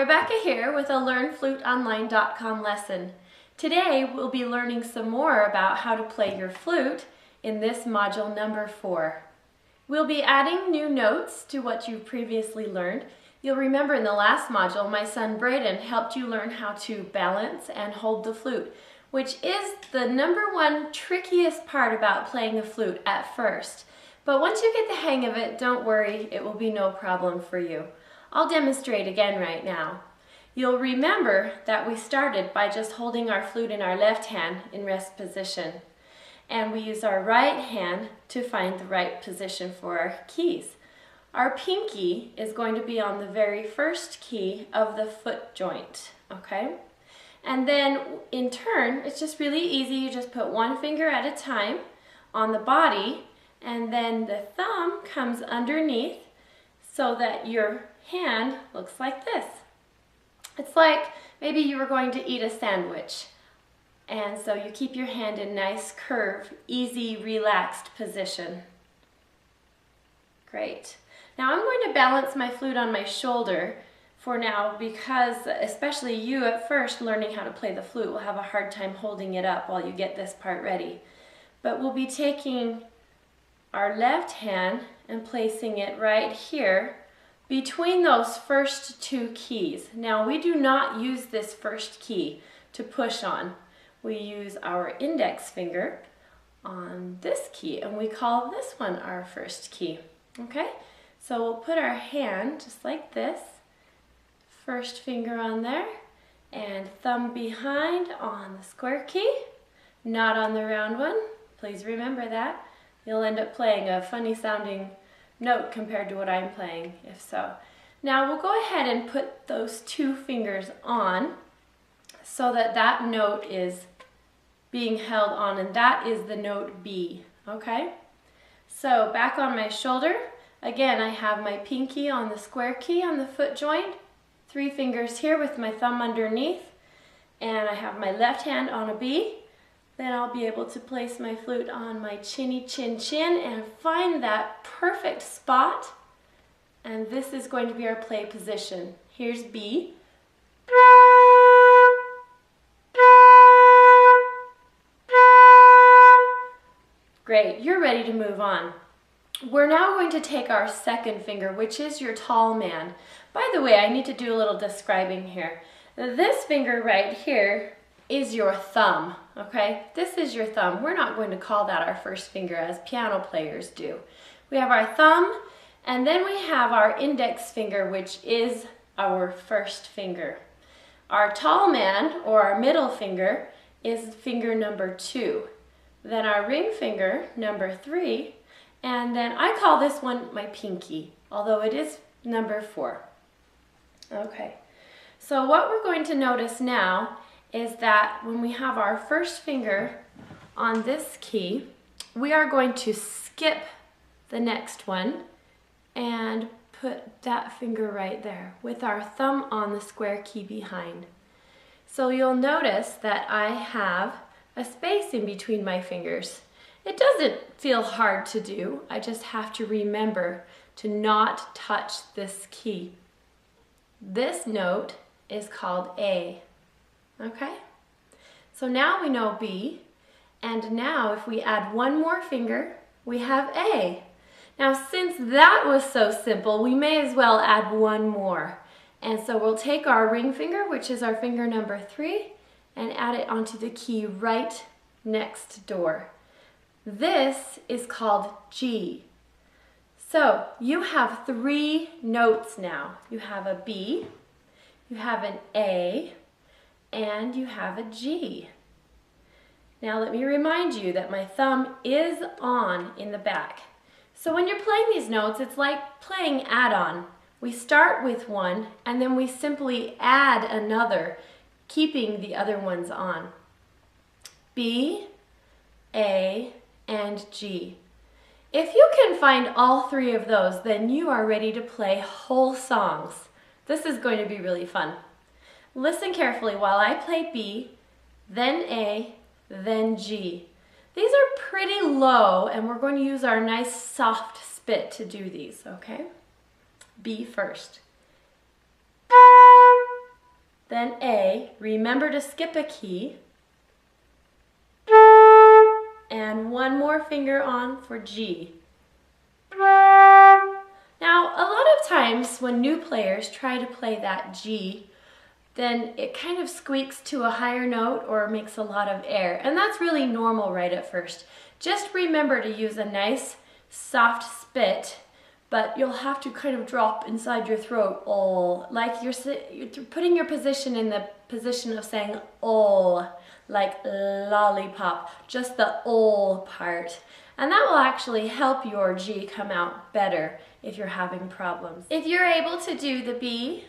Rebecca here with a LearnFluteOnline.com lesson. Today we'll be learning some more about how to play your flute in this module number 4. We'll be adding new notes to what you've previously learned. You'll remember in the last module my son Braden helped you learn how to balance and hold the flute, which is the number one trickiest part about playing the flute at first. But once you get the hang of it, don't worry, it will be no problem for you. I'll demonstrate again right now. You'll remember that we started by just holding our flute in our left hand in rest position. And we use our right hand to find the right position for our keys. Our pinky is going to be on the very first key of the foot joint, okay? And then in turn, it's just really easy. You just put one finger at a time on the body, and then the thumb comes underneath so that your hand looks like this. It's like maybe you were going to eat a sandwich, and so you keep your hand in nice curve, easy, relaxed position. Great. Now I'm going to balance my flute on my shoulder for now because especially you at first learning how to play the flute will have a hard time holding it up while you get this part ready. But we'll be taking our left hand and placing it right here between those first two keys. Now we do not use this first key to push on. We use our index finger on this key and we call this one our first key. Okay? So we'll put our hand just like this, first finger on there and thumb behind on the square key, not on the round one. Please remember that. You'll end up playing a funny sounding note compared to what I'm playing, if so. Now we'll go ahead and put those two fingers on so that that note is being held on, and that is the note B, okay? So back on my shoulder, again I have my pinky on the square key on the foot joint, 3 fingers here with my thumb underneath, and I have my left hand on a B. Then I'll be able to place my flute on my chinny chin chin and find that perfect spot. And this is going to be our play position. Here's B. Great, you're ready to move on. We're now going to take our second finger, which is your tall man. By the way, I need to do a little describing here. This finger right here is your thumb, okay? This is your thumb. We're not going to call that our first finger as piano players do. We have our thumb, and then we have our index finger, which is our first finger. Our tall man, or our middle finger, is finger number 2. Then our ring finger, number 3, and then I call this one my pinky, although it is number 4. Okay, so what we're going to notice now is that when we have our first finger on this key, we are going to skip the next one and put that finger right there with our thumb on the square key behind. So you'll notice that I have a space in between my fingers. It doesn't feel hard to do. I just have to remember to not touch this key. This note is called A. Okay, so now we know B, and now if we add one more finger, we have A. Now since that was so simple, we may as well add one more. And so we'll take our ring finger, which is our finger number 3, and add it onto the key right next door. This is called G. So you have 3 notes now. You have a B, you have an A, and you have a G. Now let me remind you that my thumb is on in the back. So when you're playing these notes, it's like playing add-on. We start with one and then we simply add another, keeping the other ones on. B, A, and G. If you can find all 3 of those, then you are ready to play whole songs. This is going to be really fun. Listen carefully while I play B, then A, then G. These are pretty low, and we're going to use our nice soft spit to do these, okay? B first. then A. Remember to skip a key. And one more finger on for G. Now, a lot of times when new players try to play that G, then it kind of squeaks to a higher note or makes a lot of air. And that's really normal right at first. Just remember to use a nice soft spit, but you'll have to kind of drop inside your throat, oh, like you're putting your position in the position of saying oh, like lollipop, just the oh part. And that will actually help your G come out better if you're having problems. If you're able to do the B,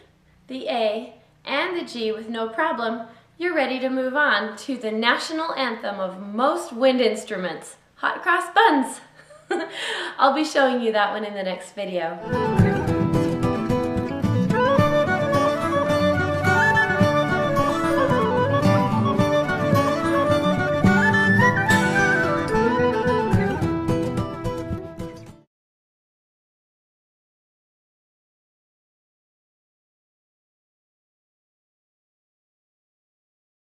the A, and the G with no problem, you're ready to move on to the national anthem of most wind instruments, hot cross buns. I'll be showing you that one in the next video.